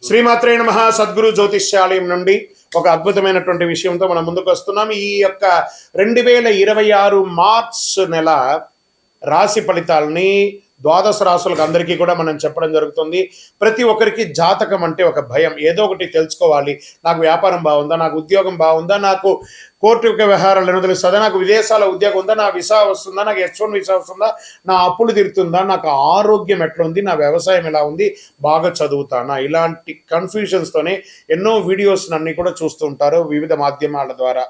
శ్రీమాత్రే నమః. సద్గురు జ్యోతిష్యాలయం నుండి ఒక అద్భుతమైనటువంటి విషయంతో మనం ముందుకు వస్తున్నాం. ఈ యొక్క 2026 మార్చ్ నెల రాశి ఫలితాలని ద్వాదశ రాశులకు అందరికీ కూడా మనం చెప్పడం జరుగుతుంది. ప్రతి ఒక్కరికి జాతకం అంటే ఒక భయం, ఏదో ఒకటి తెలుసుకోవాలి. నాకు వ్యాపారం బాగుందా, నాకు ఉద్యోగం బాగుందా, నాకు కోర్టు వ్యవహారాలు ఏమో తెలుస్తుందా, నాకు విదేశాల ఉద్యోగం ఉందా, నా వీసా వస్తుందా, నాకు H1 వీసా వస్తుందా, నా అప్పులు తీరుతుందా, నాకు ఆరోగ్యం ఎట్లా ఉంది, నా వ్యవసాయం ఎలా ఉంది, బాగా చదువుతానా, ఇలాంటి కన్ఫ్యూజన్స్తోనే ఎన్నో వీడియోస్ అన్ని కూడా చూస్తూ ఉంటారు వివిధ మాధ్యమాల ద్వారా.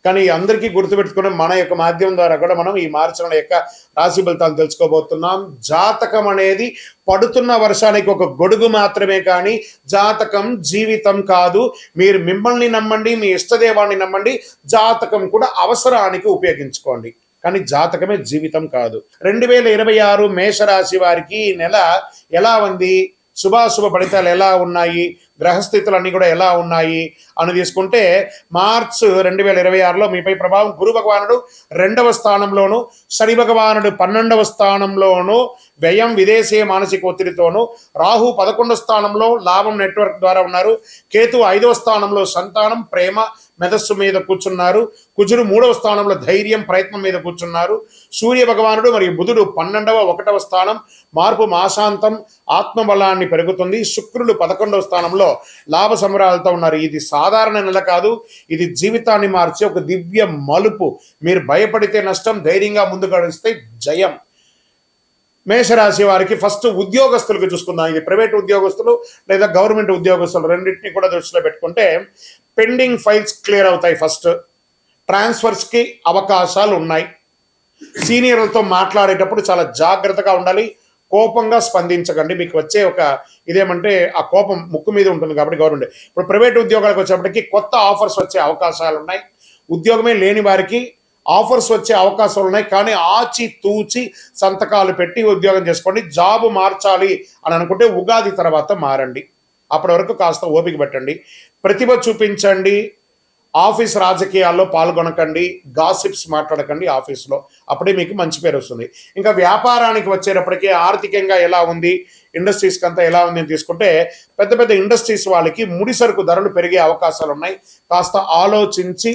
కానీ అందరికీ గుర్తుపెట్టుకుని మన యొక్క మాధ్యమం ద్వారా కూడా మనం ఈ మార్చి నెల యొక్క రాశి ఫలితాలు తెలుసుకోబోతున్నాం. జాతకం అనేది పడుతున్న వర్షానికి ఒక గొడుగు మాత్రమే, కానీ జాతకం జీవితం కాదు. మీరు మిమ్మల్ని నమ్మండి, మీ ఇష్టదేవాన్ని నమ్మండి, జాతకం కూడా అవసరానికి ఉపయోగించుకోండి, కానీ జాతకమే జీవితం కాదు. 2026 మేషరాశి వారికి ఈ నెల ఎలా ఉంది, శుభాశుభ ఫలితాలు ఎలా ఉన్నాయి, గ్రహస్థితులు అన్నీ కూడా ఎలా ఉన్నాయి అని తీసుకుంటే, మార్చ్ 2026లో మీపై ప్రభావం గురు భగవానుడు 2వ స్థానంలోను, శని భగవానుడు 12వ స్థానంలోను, వ్యయం విదేశీయ మానసిక ఒత్తిడితోను, రాహు 11వ స్థానంలో లాభం నెట్వర్క్ ద్వారా ఉన్నారు, కేతు 5వ స్థానంలో సంతానం ప్రేమ మెదస్సు మీద కూర్చున్నారు, కుజుడు 3వ స్థానంలో ధైర్యం ప్రయత్నం మీద కూర్చున్నారు, సూర్య భగవానుడు మరియు బుధుడు 12వ 1వ స్థానం మార్పు మాశాంతం ఆత్మబలాన్ని పెరుగుతుంది, శుక్రుడు 11వ స్థానంలో లాభ సంబరాలతో ఉన్నారు. ఇది సాధారణ నెల కాదు, ఇది జీవితాన్ని మార్చే ఒక దివ్య మలుపు. మీరు భయపడితే నష్టం, ధైర్యంగా ముందుకు నడిస్తే జయం. మేషరాశి వారికి ఫస్ట్ ఉద్యోగస్తులకు చూసుకుందాం. ఇది ప్రైవేట్ ఉద్యోగస్తులు లేదా గవర్నమెంట్ ఉద్యోగస్తులు రెండింటినీ కూడా దృష్టిలో పెట్టుకుంటే పెండింగ్ ఫైల్స్ క్లియర్ అవుతాయి. ఫస్ట్ ట్రాన్స్ఫర్స్కి అవకాశాలు ఉన్నాయి. సీనియర్లతో మాట్లాడేటప్పుడు చాలా జాగ్రత్తగా ఉండాలి, కోపంగా స్పందించకండి. మీకు వచ్చే ఒక ఇదేమంటే ఆ కోపం ముక్కు మీద ఉంటుంది కాబట్టి గవర్నమెంట్. ఇప్పుడు ప్రైవేట్ ఉద్యోగాలకు వచ్చేప్పటికి కొత్త ఆఫర్స్ వచ్చే అవకాశాలు ఉన్నాయి. ఉద్యోగమే లేని వారికి ఆఫర్స్ వచ్చే అవకాశాలు ఉన్నాయి, కానీ ఆచి తూచి సంతకాలు పెట్టి ఉద్యోగం చేసుకోండి. జాబ్ మార్చాలి అని అనుకుంటే ఉగాది తర్వాత మారండి. అప్పటి వరకు కాస్త ఓపిక పెట్టండి, ప్రతిభ చూపించండి. ఆఫీస్ రాజకీయాల్లో పాల్గొనకండి, గాసిప్స్ మాట్లాడకండి ఆఫీస్లో, అప్పుడే మీకు మంచి పేరు వస్తుంది. ఇంకా వ్యాపారానికి వచ్చేటప్పటికీ ఆర్థికంగా ఎలా ఉంది, ఇండస్ట్రీస్కి అంతా ఎలా ఉంది అని తీసుకుంటే, పెద్ద పెద్ద ఇండస్ట్రీస్ వాళ్ళకి ముడి సరుకు ధరలు పెరిగే అవకాశాలు ఉన్నాయి. కాస్త ఆలోచించి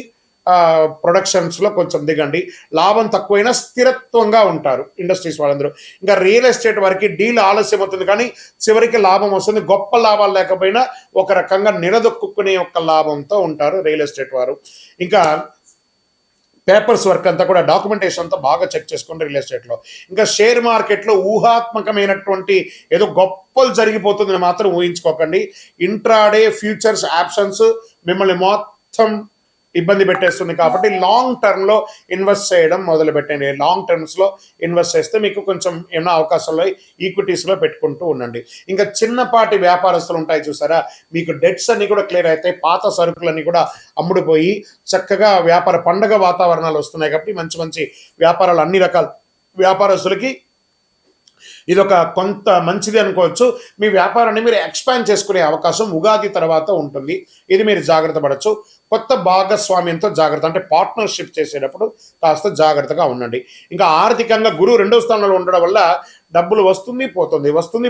ప్రొడక్షన్స్లో కొంచెం దిగండి. లాభం తక్కువైనా స్థిరత్వంగా ఉంటారు ఇండస్ట్రీస్ వాళ్ళందరూ. ఇంకా రియల్ ఎస్టేట్ వారికి డీల్ ఆలస్యం అవుతుంది, కానీ చివరికి లాభం వస్తుంది. గొప్ప లాభాలు లేకపోయినా ఒక రకంగా నిలదొక్కునే ఒక లాభంతో ఉంటారు రియల్ ఎస్టేట్ వారు. ఇంకా పేపర్స్ వర్క్ అంతా కూడా డాక్యుమెంటేషన్ అంతా బాగా చెక్ చేసుకోండి రియల్ ఎస్టేట్లో. ఇంకా షేర్ మార్కెట్లో ఊహాత్మకమైనటువంటి ఏదో గొప్పలు జరిగిపోతుందని మాత్రం ఊహించుకోకండి. ఇంట్రాడే ఫ్యూచర్స్ ఆప్షన్స్ మిమ్మల్ని మొత్తం ఇబ్బంది పెట్టేస్తుంది, కాబట్టి లాంగ్ టర్మ్లో ఇన్వెస్ట్ చేయడం మొదలు పెట్టండి. లాంగ్ టర్మ్స్లో ఇన్వెస్ట్ చేస్తే మీకు కొంచెం ఏమైనా అవకాశాలు ఈక్విటీస్లో పెట్టుకుంటూ ఉండండి. ఇంకా చిన్నపాటి వ్యాపారస్తులు ఉంటాయి చూసారా, మీకు డెట్స్ అన్ని కూడా క్లియర్ అవుతాయి. పాత సరుకులన్నీ కూడా అమ్ముడుపోయి చక్కగా వ్యాపార పండగ వాతావరణాలు వస్తున్నాయి, కాబట్టి మంచి మంచి వ్యాపారాలు అన్ని రకాల వ్యాపారస్తులకి ఇదొక కొంత మంచిది అనుకోవచ్చు. మీ వ్యాపారాన్ని మీరు ఎక్స్పాండ్ చేసుకునే అవకాశం ఉగాది తర్వాత ఉంటుంది. ఇది మీరు జాగ్రత్త పడవచ్చు. కొత్త భాగస్వామ్యంతో జాగ్రత్త, అంటే పార్ట్నర్షిప్ చేసేటప్పుడు కాస్త జాగ్రత్తగా ఉండండి. ఇంకా ఆర్థికంగా గురువు 2వ స్థానంలో ఉండడం వల్ల డబ్బులు వస్తుంది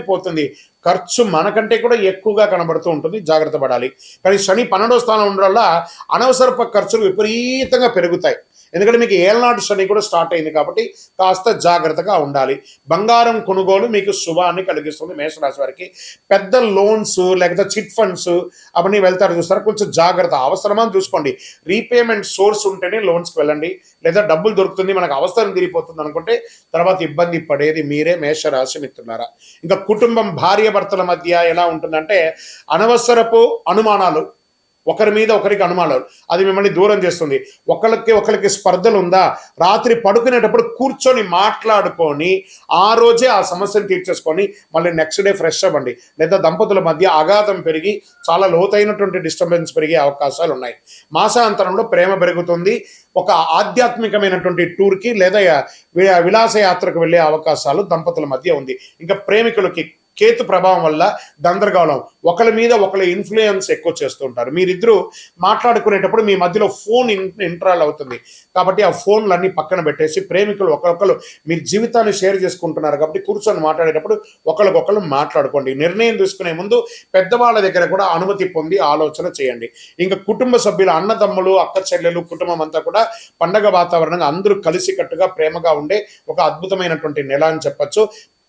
పోతుంది, ఖర్చు మనకంటే కూడా ఎక్కువగా కనబడుతూ ఉంటుంది, జాగ్రత్త పడాలి. కానీ శని 12వ స్థానం ఉండడం వల్ల అనవసరపు ఖర్చులు విపరీతంగా పెరుగుతాయి. ఎందుకంటే మీకు ఏళ్ళనాటి శని కూడా స్టార్ట్ అయింది, కాబట్టి కాస్త జాగ్రత్తగా ఉండాలి. బంగారం కొనుగోలు మీకు శుభాన్ని కలిగిస్తుంది మేషరాశి వారికి. పెద్ద లోన్స్ లేకపోతే చిట్ ఫండ్స్ అవన్నీ వెళ్తారు చూస్తారా, కొంచెం జాగ్రత్త, అవసరమని చూసుకోండి. రీపేమెంట్ సోర్స్ ఉంటేనే లోన్స్కి వెళ్ళండి, లేదా డబ్బులు దొరుకుతుంది మనకు అవసరం తీరిపోతుంది అనుకుంటే తర్వాత ఇబ్బంది పడేది మీరే మేషరాశి మిత్రులారా. ఇంకా కుటుంబం భార్య భర్తల మధ్య ఎలా ఉంటుందంటే అనవసరపు అనుమానాలు, ఒకరి మీద ఒకరికి అనుమానాలు, అది మిమ్మల్ని దూరం చేస్తుంది. ఒకరికి స్పర్ధలు ఉందా, రాత్రి పడుకునేటప్పుడు కూర్చొని మాట్లాడుకొని ఆ రోజే ఆ సమస్యను తీర్చేసుకొని మళ్ళీ నెక్స్ట్ డే ఫ్రెష్ అవ్వండి. లేదా దంపతుల మధ్య అగాధం పెరిగి చాలా లోతైనటువంటి డిస్టర్బెన్స్ పెరిగే అవకాశాలు ఉన్నాయి. మాసాంతరంలో ప్రేమ పెరుగుతుంది. ఒక ఆధ్యాత్మికమైనటువంటి టూర్కి లేదా విలాస యాత్రకు వెళ్ళే అవకాశాలు దంపతుల మధ్య ఉంది. ఇంకా ప్రేమికులకి కేతు ప్రభావం వల్ల గందరగోళం, ఒకరి మీద ఒకరి ఇన్ఫ్లుయెన్స్ ఎక్కువ చేస్తుంటారు. మీరిద్దరూ మాట్లాడుకునేటప్పుడు మీ మధ్యలో ఫోన్ ఇంటరాల్ అవుతుంది. కాబట్టి ఆ ఫోన్లన్నీ పక్కన పెట్టేసి ప్రేమికులు ఒకరొకరు మీరు జీవితాన్ని షేర్ చేసుకుంటున్నారు కాబట్టి కూర్చొని మాట్లాడేటప్పుడు ఒకరికొకరు మాట్లాడుకోండి. నిర్ణయం తీసుకునే ముందు పెద్దవాళ్ళ దగ్గర కూడా అనుమతి పొంది ఆలోచన చేయండి. ఇంకా కుటుంబ సభ్యులు, అన్నదమ్ములు, అక్క చెల్లెలు, కుటుంబం అంతా కూడా పండగ వాతావరణంగా అందరూ కలిసికట్టుగా ప్రేమగా ఉండే ఒక అద్భుతమైనటువంటి నెల అని చెప్పొచ్చు.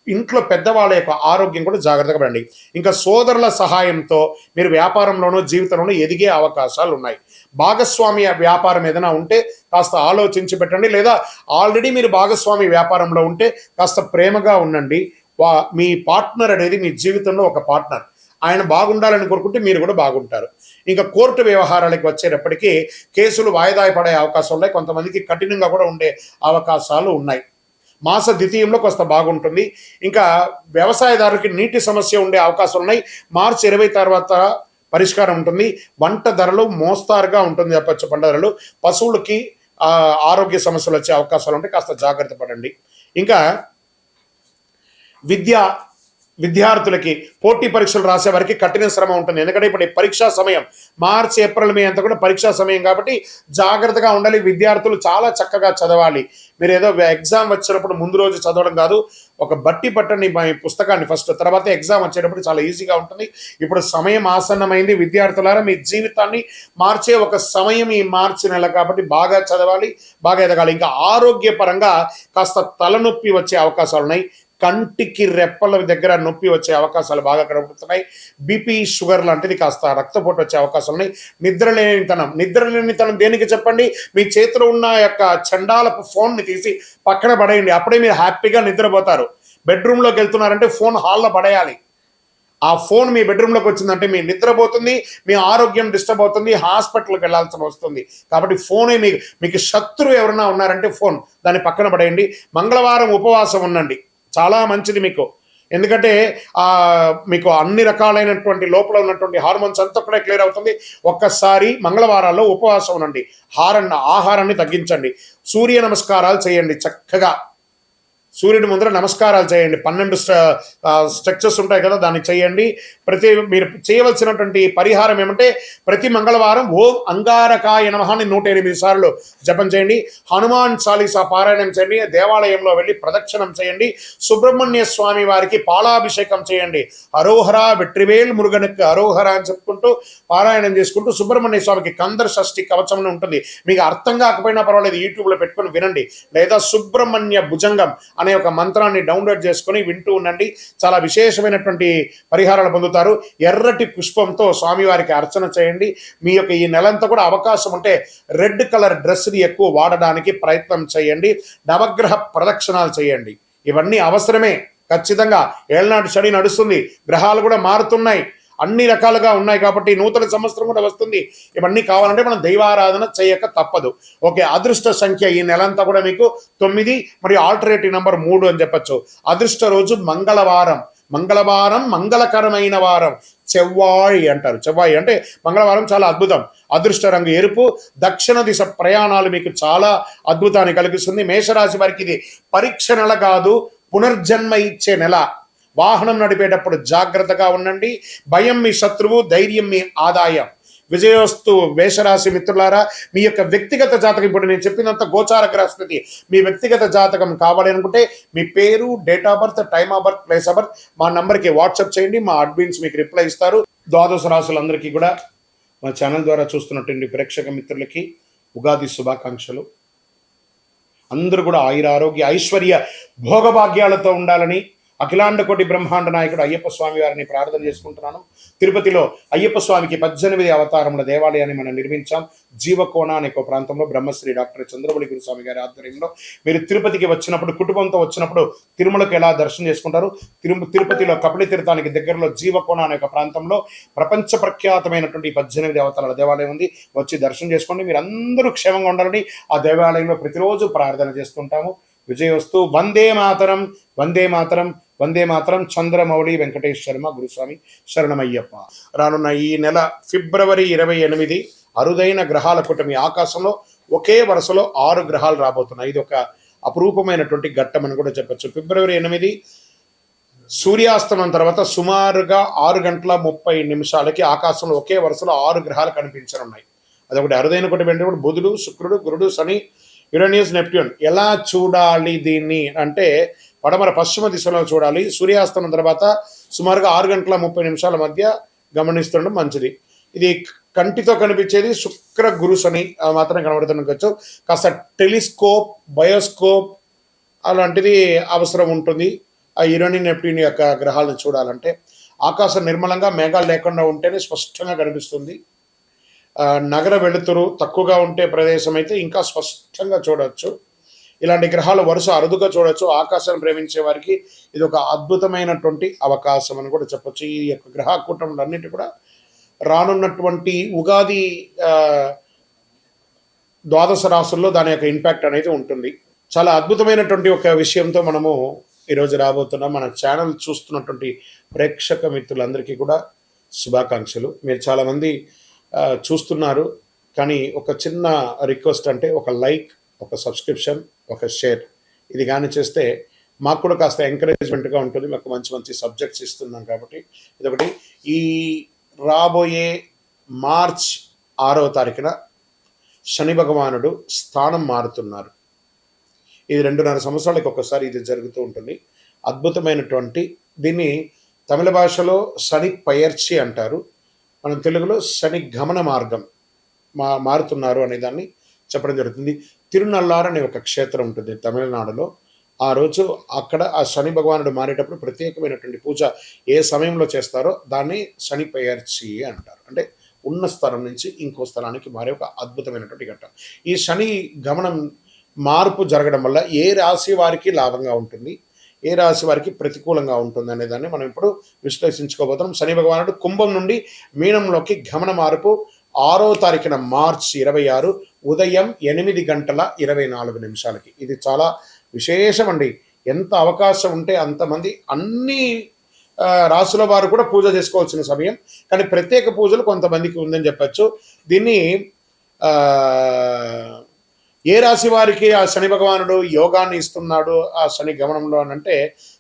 ఇంట్లో పెద్దవాళ్ళ యొక్క ఆరోగ్యం కూడా జాగ్రత్తగా పడండి. ఇంకా సోదరుల సహాయంతో మీరు వ్యాపారంలోనూ జీవితంలోనూ ఎదిగే అవకాశాలు ఉన్నాయి. భాగస్వామి వ్యాపారం ఏదైనా ఉంటే కాస్త ఆలోచించి పెట్టండి, లేదా ఆల్రెడీ మీరు భాగస్వామి వ్యాపారంలో ఉంటే కాస్త ప్రేమగా ఉండండి. మీ పార్ట్నర్ అనేది మీ జీవితంలో ఒక పార్ట్నర్, ఆయన బాగుండాలని కోరుకుంటే మీరు కూడా బాగుంటారు. ఇంకా కోర్టు వ్యవహారాలకు వచ్చేటప్పటికీ కేసులు వాయిదా పడే అవకాశాలు ఉన్నాయి. కొంతమందికి కఠినంగా కూడా ఉండే అవకాశాలు ఉన్నాయి. మాస ద్వితీయంలో కొంత బాగుంటుంది. ఇంకా వ్యవసాయదారులకి నీటి సమస్య ఉండే అవకాశాలు ఉన్నాయి. మార్చి 20 తర్వాత పరిష్కారం ఉంటుంది. వంట ధరలు మోస్తారుగా ఉంటుంది చెప్పచ్చు. పంట ధరలు, పశువులకి ఆరోగ్య సమస్యలు వచ్చే అవకాశాలు ఉంటాయి, కాస్త జాగ్రత్త పడండి. ఇంకా విద్యార్థులకి పోటీ పరీక్షలు రాసే వారికి కఠిన శ్రమ ఉంటుంది. ఎందుకంటే ఇప్పుడు పరీక్షా సమయం, మార్చి, ఏప్రిల్, మే అంతా కూడా పరీక్షా సమయం కాబట్టి జాగ్రత్తగా ఉండాలి. విద్యార్థులు చాలా చక్కగా చదవాలి. మీరు ఏదో ఎగ్జామ్ వచ్చినప్పుడు ముందు రోజు చదవడం కాదు, ఒక బట్టి పట్టండి పుస్తకాన్ని ఫస్ట్, తర్వాత ఎగ్జామ్ వచ్చేటప్పుడు చాలా ఈజీగా ఉంటుంది. ఇప్పుడు సమయం ఆసన్నమైంది. విద్యార్థులారా, మీ జీవితాన్ని మార్చే ఒక సమయం ఈ మార్చి నెల కాబట్టి బాగా చదవాలి, బాగా ఎదగాలి. ఇంకా ఆరోగ్యపరంగా కాస్త తలనొప్పి వచ్చే అవకాశాలు ఉన్నాయి. కంటికి రెప్పల దగ్గర నొప్పి వచ్చే అవకాశాలు బాగా కనబడుతున్నాయి. బీపీ, షుగర్ లాంటిది, కాస్త రక్తపోటు వచ్చే అవకాశాలు ఉన్నాయి. నిద్రలేనితనం దేనికి చెప్పండి? మీ చేతిలో ఉన్న యొక్క చండాలపు ఫోన్ని తీసి పక్కన పడేయండి. అప్పుడే మీరు హ్యాపీగా నిద్రపోతారు. బెడ్రూమ్లోకి వెళ్తున్నారంటే ఫోన్ హాల్లో పడేయాలి. ఆ ఫోన్ మీ బెడ్రూమ్లోకి వచ్చిందంటే మీ నిద్రపోతుంది, మీ ఆరోగ్యం డిస్టర్బ్ అవుతుంది, హాస్పిటల్కి వెళ్ళాల్సి వస్తుంది. కాబట్టి ఫోనే మీకు శత్రువు ఎవరైనా ఉన్నారంటే ఫోన్, దాన్ని పక్కన పడేయండి. మంగళవారం ఉపవాసం ఉండండి, చాలా మంచిది మీకు. ఎందుకంటే మీకు అన్ని రకాలైనటువంటి లోపల ఉన్నటువంటి హార్మోన్స్ అంతా కూడా క్లియర్ అవుతుంది. ఒక్కసారి మంగళవారాల్లో ఉపవాసం ఉండండి, ఆహారాన్ని తగ్గించండి, సూర్య నమస్కారాలు చేయండి. చక్కగా సూర్యుడి ముందర నమస్కారాలు చేయండి. 12 స్ట్రక్చర్స్ ఉంటాయి కదా, దాన్ని చేయండి. మీరు చేయవలసినటువంటి పరిహారం ఏమంటే ప్రతి మంగళవారం ఓం అంగారకాయ నమః అని 108 సార్లు జపం చేయండి. హనుమాన్ చాలీసా పారాయణం చేయండి. దేవాలయంలో వెళ్ళి ప్రదక్షిణం చేయండి. సుబ్రహ్మణ్య స్వామి వారికి పాలాభిషేకం చేయండి. అరోహరా వెట్రివేల్ మురుగనుకు అరోహరా అని చెప్పుకుంటూ పారాయణం చేసుకుంటూ సుబ్రహ్మణ్య స్వామికి కందర షష్ఠి కవచం ఉంటుంది. మీకు అర్థం కాకపోయినా పర్వాలేదు, యూట్యూబ్లో పెట్టుకొని వినండి. లేదా సుబ్రహ్మణ్య భుజంగం అనే ఒక మంత్రాన్ని డౌన్లోడ్ చేసుకుని వింటూ ఉండండి. చాలా విశేషమైనటువంటి పరిహారాలు పొందుతారు. ఎర్రటి పుష్పంతో స్వామివారికి అర్చన చేయండి. మీ యొక్క ఈ నెలంతా కూడా అవకాశం ఉంటే రెడ్ కలర్ డ్రెస్ని ఎక్కువ వాడడానికి ప్రయత్నం చేయండి. నవగ్రహ ప్రదక్షిణాలు చేయండి. ఇవన్నీ అవసరమే ఖచ్చితంగా. ఏళ్ళనాటి శని నడుస్తుంది, గ్రహాలు కూడా మారుతున్నాయి, అన్ని రకాలుగా ఉన్నాయి కాబట్టి నూతన సంవత్సరం కూడా వస్తుంది. ఇవన్నీ కావాలంటే మనం దైవారాధన చేయక తప్పదు. ఓకే, అదృష్ట సంఖ్య ఈ నెలంతా కూడా మీకు 9 మరియు ఆల్టర్నేటివ్ నెంబర్ 3 అని చెప్పచ్చు. అదృష్ట రోజు మంగళవారం. మంగళకరమైన వారం, చెవ్వాయి అంటారు. చెవ్వాయి అంటే మంగళవారం చాలా అద్భుతం. అదృష్ట రంగు ఎరుపు. దక్షిణ దిశ ప్రయాణాలు మీకు చాలా అద్భుతాన్ని కలిగిస్తుంది. మేషరాశి వారికి ఇది పరీక్ష నెల కాదు, పునర్జన్మ ఇచ్చే నెల. వాహనం నడిపేటప్పుడు జాగ్రత్తగా ఉండండి. భయం మీ శత్రువు, ధైర్యం మీ ఆదాయం. విజయోస్తు మేషరాశి మిత్రులారా. మీ యొక్క వ్యక్తిగత జాతకం, ఇప్పుడు నేను చెప్పినంత గోచార గ్రహస్థితి, మీ వ్యక్తిగత జాతకం కావాలి అనుకుంటే మీ పేరు, date of birth, time of birth, place of birth మా నంబర్కి వాట్సాప్ చేయండి. మా అడ్మిన్స్ మీకు రిప్లై ఇస్తారు. ద్వాదశ రాశులందరికీ కూడా మా ఛానల్ ద్వారా చూస్తున్నటువంటి ప్రేక్షక మిత్రులకి ఉగాది శుభాకాంక్షలు. అందరూ కూడా ఆయుర ఆరోగ్య ఐశ్వర్య భోగభాగ్యాలతో ఉండాలని అఖిలాండ కోటి బ్రహ్మాండ నాయకుడు అయ్యప్ప స్వామి వారిని ప్రార్థన చేసుకుంటున్నాను. తిరుపతిలో అయ్యప్ప స్వామికి 18 అవతారముల దేవాలయాన్ని మనం నిర్మించాం. జీవకోణ అనే ఒక ప్రాంతంలో బ్రహ్మశ్రీ డాక్టర్ చంద్రమౌళి గురుస్వామి గారి ఆధ్వర్యంలో. మీరు తిరుపతికి వచ్చినప్పుడు, కుటుంబంతో వచ్చినప్పుడు తిరుమలకు ఎలా దర్శనం చేసుకుంటారు? తిరుపతిలో కపిల తీర్థానికి దగ్గరలో జీవకోణ అనే ఒక ప్రాంతంలో ప్రపంచ ప్రఖ్యాతమైనటువంటి 18 అవతారాల దేవాలయం ఉంది. వచ్చి దర్శనం చేసుకోండి. మీరు అందరూ క్షేమంగా ఉండాలని ఆ దేవాలయంలో ప్రతిరోజు ప్రార్థన చేస్తుంటాము. విజయోస్తు. వందే మాతరం, వందే మాతరం, వందే మాతరం. చంద్రమౌళి వెంకటేష్ శర్మ గురుస్వామి శరణమయ్యప్ప. రానున్న ఈ నెల ఫిబ్రవరి 28 అరుదైన గ్రహాల కూటమి. ఆకాశంలో ఒకే వరుసలో 6 గ్రహాలు రాబోతున్నాయి. ఇది ఒక అపురూపమైనటువంటి ఘట్టం అని కూడా చెప్పచ్చు. ఫిబ్రవరి 8 సూర్యాస్తమం తర్వాత సుమారుగా 6 గంటల 30 నిమిషాలకి ఆకాశంలో ఒకే వరుసలో 6 గ్రహాలు కనిపించనున్నాయి. అదొకటి అరుదైన ఒకటి ఏంటంటే బుధుడు, శుక్రుడు, గురుడు, శని, యురేనియస్, నెప్ట్యూన్. ఎలా చూడాలి దీన్ని అంటే పడమర పశ్చిమ దిశలో చూడాలి. సూర్యాస్తమం తర్వాత సుమారుగా 6 గంటల 30 నిమిషాల మధ్య గమనిస్తుండడం మంచిది. ఇది కంటితో కనిపించేది శుక్ర, గురు, శని మాత్రమే కనబడుతుండొచ్చు. కాస్త టెలిస్కోప్, బయోస్కోప్ అలాంటిది అవసరం ఉంటుంది ఆ యురేనియస్, నెప్ట్యూన్ యొక్క గ్రహాలను చూడాలంటే. ఆకాశం నిర్మలంగా మేఘాలు లేకుండా ఉంటేనే స్పష్టంగా కనిపిస్తుంది. నగర వెలుతురు తక్కువగా ఉంటే ప్రదేశం అయితే ఇంకా స్పష్టంగా చూడవచ్చు. ఇలాంటి గ్రహాలు వరుస అరుదుగా చూడవచ్చు. ఆకాశాన్ని ప్రేమించే వారికి ఇది ఒక అద్భుతమైనటువంటి అవకాశం అని కూడా చెప్పొచ్చు. ఈ యొక్క గ్రహ కూటములన్నిటి కూడా రానున్నటువంటి ఉగాది ద్వాదశ రాసుల్లో దాని యొక్క ఇంపాక్ట్ అనేది ఉంటుంది. చాలా అద్భుతమైనటువంటి ఒక విషయంతో మనము ఈరోజు రాబోతున్నాం. మన ఛానల్ చూస్తున్నటువంటి ప్రేక్షక మిత్రులందరికీ కూడా శుభాకాంక్షలు. మీరు చాలామంది చూస్తున్నారు, కానీ ఒక చిన్న రిక్వెస్ట్ అంటే ఒక లైక్, ఒక సబ్స్క్రిప్షన్, ఒక షేర్ ఇది కానీ చేస్తే మాకు కూడా కాస్త ఎంకరేజ్మెంట్గా ఉంటుంది. మాకు మంచి మంచి సబ్జెక్ట్స్ ఇస్తున్నాం కాబట్టి ఇదొకటి. ఈ రాబోయే మార్చ్ 6వ తారీఖున శని భగవానుడు స్థానం మారుతున్నారు. ఇది 2.5 సంవత్సరాలకు ఒకసారి ఇది జరుగుతూ ఉంటుంది. అద్భుతమైనటువంటి దీన్ని తమిళ భాషలో శని పయర్చి అంటారు. మనం తెలుగులో శని గమన మార్గం మారుతున్నారు అనే దాన్ని చెప్పడం జరుగుతుంది. తిరునల్లార్ అనే ఒక క్షేత్రం ఉంటుంది తమిళనాడులో. ఆ రోజు అక్కడ ఆ శని భగవానుడు మారేటప్పుడు ప్రత్యేకమైనటువంటి పూజ ఏ సమయంలో చేస్తారో దాన్ని శని పయర్చి అంటారు. అంటే ఉన్న స్థలం నుంచి ఇంకో స్థలానికి మారే ఒక అద్భుతమైనటువంటి ఘట్టం. ఈ శని గమనం మార్పు జరగడం వల్ల ఏ రాశి వారికి లాభంగా ఉంటుంది, ఏ రాశి వారికి ప్రతికూలంగా ఉంటుంది అనే దాన్ని మనం ఇప్పుడు విశ్లేషించుకోబోతున్నాం. శని భగవానుడు కుంభం నుండి మీనంలోకి గమన మార్పు 6వ తారీఖున మార్చి 26 ఉదయం 8:24 ఇది చాలా విశేషం అండి. ఎంత అవకాశం ఉంటే అంతమంది అన్ని రాసుల వారు కూడా పూజ చేసుకోవాల్సిన సమయం. కానీ ప్రత్యేక పూజలు కొంతమందికి ఉందని చెప్పచ్చు. దీన్ని ఏ రాశి వారికి ఆ శని భగవానుడు యోగాన్ని ఇస్తున్నాడు ఆ శని గమనంలో అని అంటే,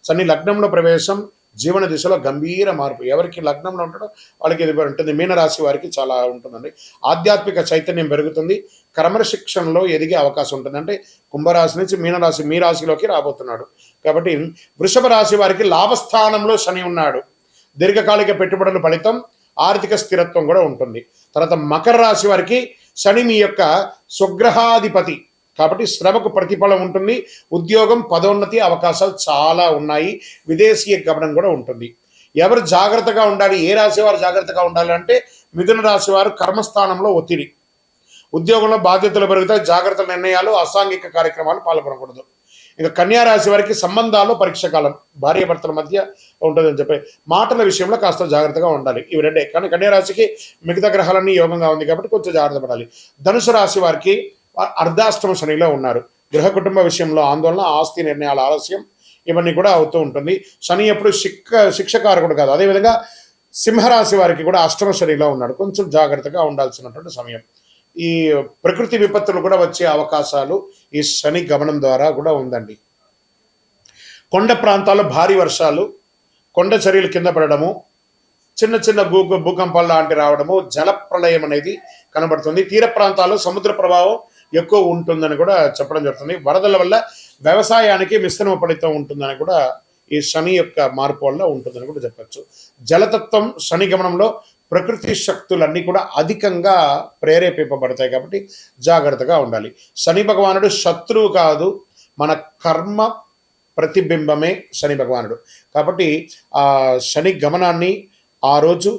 శని లగ్నంలో ప్రవేశం, జీవన దిశలో గంభీర మార్పు. ఎవరికి లగ్నంలో ఉంటాడో వాళ్ళకి ఇది ఉంటుంది. మీనరాశి వారికి చాలా ఉంటుందండి. ఆధ్యాత్మిక చైతన్యం పెరుగుతుంది. క్రమశిక్షణలో ఎదిగే అవకాశం ఉంటుంది. అంటే కుంభరాశి నుంచి మీనరాశి మీ రాశిలోకి రాబోతున్నాడు కాబట్టి వృషభ రాశి వారికి లాభస్థానంలో శని ఉన్నాడు. దీర్ఘకాలిక పెట్టుబడుల ఫలితం, ఆర్థిక స్థిరత్వం కూడా ఉంటుంది. తర్వాత మకర రాశి వారికి శని మీ యొక్క స్వగ్రహాధిపతి కాబట్టి శ్రమకు ప్రతిఫలం ఉంటుంది. ఉద్యోగం, పదోన్నతి అవకాశాలు చాలా ఉన్నాయి. విదేశీయ గమనం కూడా ఉంటుంది. ఎవరు జాగ్రత్తగా ఉండాలి, ఏ రాశి వారు జాగ్రత్తగా ఉండాలి అంటే మిథున రాశి వారు కర్మస్థానంలో ఒత్తిడి, ఉద్యోగంలో బాధ్యతలు పెరుగుతాయి. జాగ్రత్త నిర్ణయాలు, అసాంఘిక కార్యక్రమాలు పాల్గొనకూడదు. ఇంకా కన్యా రాశి వారికి సంబంధాల్లో పరీక్ష కాలం, భార్యాభర్తల మధ్య ఉంటుందని చెప్పి మాటల విషయంలో కాస్త జాగ్రత్తగా ఉండాలి. ఇవి రెండే. కానీ కన్యా రాశికి మిగతా గ్రహాలన్నీ యోగంగా ఉంది కాబట్టి కొంచెం జాగ్రత్త పడాలి. ధనుసు రాశి వారికి అర్ధాష్టమ శనిలో ఉన్నారు. గృహ కుటుంబ విషయంలో ఆందోళన, ఆస్తి నిర్ణయాల ఆలస్యం ఇవన్నీ కూడా అవుతూ ఉంటుంది. శని ఎప్పుడు శిక్షకారకుడు కాదు. అదేవిధంగా సింహరాశి వారికి కూడా అష్టమ శనిలో ఉన్నాడు. కొంచెం జాగ్రత్తగా ఉండాల్సినటువంటి సమయం. ఈ ప్రకృతి విపత్తులు కూడా వచ్చే అవకాశాలు ఈ శని గమనం ద్వారా కూడా ఉందండి. కొండ ప్రాంతాల్లో భారీ వర్షాలు, కొండ చర్యలు కింద పడడము, చిన్న చిన్న భూకంపాలు లాంటి రావడము, జల ప్రళయం అనేది కనబడుతుంది. తీర ప్రాంతాల్లో సముద్ర ప్రభావం ఎక్కువ ఉంటుందని కూడా చెప్పడం జరుగుతుంది. వరదల వల్ల వ్యవసాయానికి మిశ్రమ ఫలితం ఉంటుందని కూడా ఈ శని యొక్క మార్పు వల్ల ఉంటుందని కూడా చెప్పచ్చు. జలతత్వం శని గమనంలో ప్రకృతి శక్తులన్నీ కూడా అధికంగా ప్రేరేపింపబడతాయి కాబట్టి జాగ్రత్తగా ఉండాలి. శని భగవానుడు శత్రువు కాదు, మన కర్మ ప్రతిబింబమే శని భగవానుడు. కాబట్టి ఆ శని గమనాన్ని ఆ రోజు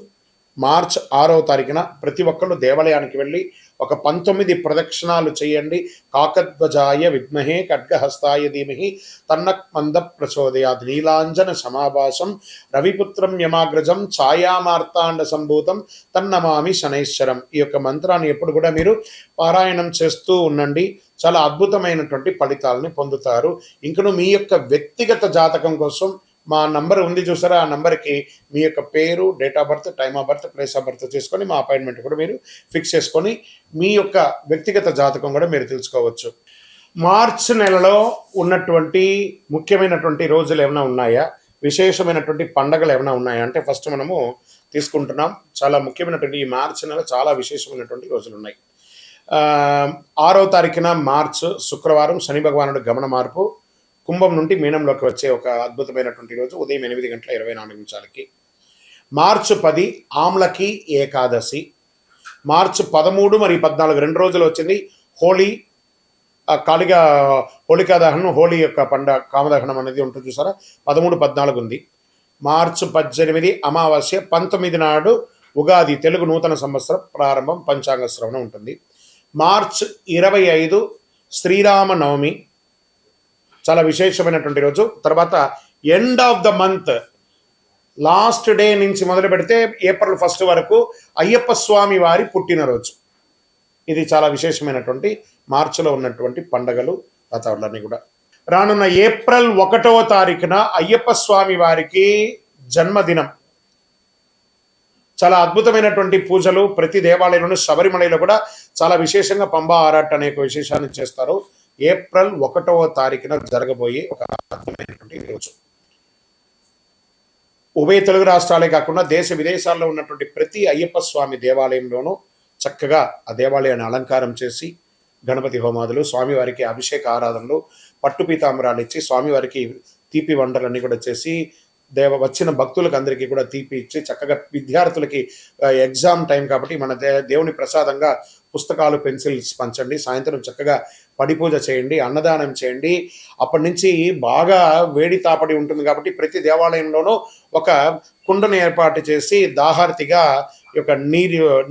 మార్చ్ 6వ తారీఖున ప్రతి ఒక్కళ్ళు దేవాలయానికి వెళ్ళి ఒక 19 ప్రదక్షిణాలు చేయండి. కాకధ్వజాయ విద్మహే ఖడ్గహస్తాయ ధీమహి తన్నః మంద ప్రచోదయాత్ నీలాంజన సమాభాసం రవిపుత్రం యమాగ్రజం ఛాయామార్తాండ సంభూతం తన్నమామి శనైశ్వరం. ఈ యొక్క మంత్రాన్ని ఎప్పుడు కూడా మీరు పారాయణం చేస్తూ ఉండండి. చాలా అద్భుతమైనటువంటి ఫలితాలని పొందుతారు. ఇంకను మీ యొక్క వ్యక్తిగత జాతకం కోసం మా నంబర్ ఉంది చూసారా, ఆ నంబర్కి మీ యొక్క పేరు, date of birth, time of birth, place of birth చేసుకొని మా అపాయింట్మెంట్ కూడా మీరు ఫిక్స్ చేసుకొని మీ యొక్క వ్యక్తిగత జాతకం కూడా మీరు తెలుసుకోవచ్చు. మార్చ్ నెలలో ఉన్నటువంటి ముఖ్యమైనటువంటి రోజులు ఏమైనా ఉన్నాయా? విశేషమైనటువంటి పండగలు ఏమైనా ఉన్నాయా అంటే ఫస్ట్ మనము తీసుకుంటున్నాం. చాలా ముఖ్యమైనటువంటి ఈ మార్చి నెల చాలా విశేషమైనటువంటి రోజులు ఉన్నాయి. 6వ తారీఖున మార్చ్ శుక్రవారం శని భగవానుడు గమన మార్పు కుంభం నుండి మీనంలోకి వచ్చే ఒక అద్భుతమైనటువంటి రోజు ఉదయం 8:24 మార్చి 10 ఆమ్లకి ఏకాదశి. మార్చి 13 మరియు 14 2 రోజులు వచ్చింది హోలీ. కాళిగా హోళికా దహనం, హోలీ యొక్క కామదహనం అనేది ఉంటుంది చూసారా, 13, 14 ఉంది. మార్చి 18 అమావాస్య, 19 నాడు ఉగాది తెలుగు నూతన సంవత్సరం ప్రారంభం, పంచాంగ శ్రవణం ఉంటుంది. మార్చ్ 25 శ్రీరామ నవమి, చాలా విశేషమైనటువంటి రోజు. తర్వాత end of the month last day నుంచి మొదలు పెడితే ఏప్రిల్ 1 వరకు అయ్యప్ప స్వామి వారి పుట్టినరోజు. ఇది చాలా విశేషమైనటువంటి మార్చిలో ఉన్నటువంటి పండగలు వాతావరణాన్ని కూడా. రానున్న ఏప్రిల్ 1వ తారీఖున అయ్యప్ప స్వామి వారికి జన్మదినం. చాలా అద్భుతమైనటువంటి పూజలు ప్రతి దేవాలయంలోనూ, శబరిమలలో కూడా చాలా విశేషంగా పంబా ఆరాట్ అనే ఒక విశేషాన్ని చేస్తారు. ఏప్రిల్ 1వ తారీఖున జరగబోయే ఒక అద్భుతమైనటువంటి రోజు. ఉభయ తెలుగు రాష్ట్రాలే కాకుండా దేశ విదేశాల్లో ఉన్నటువంటి ప్రతి అయ్యప్ప స్వామి దేవాలయంలోనూ చక్కగా ఆ దేవాలయాన్ని అలంకారం చేసి గణపతి హోమాదులు, స్వామివారికి అభిషేక ఆరాధనలు, పట్టు పీతాంబరాలు ఇచ్చి స్వామివారికి తీపి వంటలన్నీ కూడా చేసి వచ్చిన భక్తులకు అందరికీ కూడా తీపి ఇచ్చి చక్కగా విద్యార్థులకి ఎగ్జామ్ టైం కాబట్టి మన దేవుని ప్రసాదంగా పుస్తకాలు, పెన్సిల్స్ పంచండి. సాయంత్రం చక్కగా పడి పూజ చేయండి, అన్నదానం చేయండి. అప్పటి నుంచి బాగా వేడి తాపడి ఉంటుంది కాబట్టి ప్రతి దేవాలయంలోనూ ఒక కుండను ఏర్పాటు చేసి దాహార్తిగా ఈ యొక్క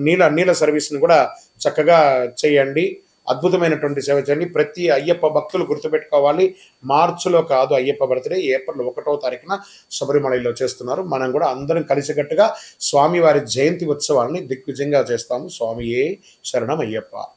నీళ్ళ సర్వీస్ని కూడా చక్కగా చేయండి. అద్భుతమైనటువంటి సేవ చేయండి. ప్రతి అయ్యప్ప భక్తులు గుర్తుపెట్టుకోవాలి, మార్చిలో కాదు అయ్యప్ప బర్త్డే, ఏప్రిల్ 1వ తారీఖున శబరిమలలో చేస్తున్నారు. మనం కూడా అందరం కలిసికట్టుగా స్వామివారి జయంతి ఉత్సవాన్ని దిగ్విజయంగా చేస్తాము. స్వామియే శరణం అయ్యప్ప.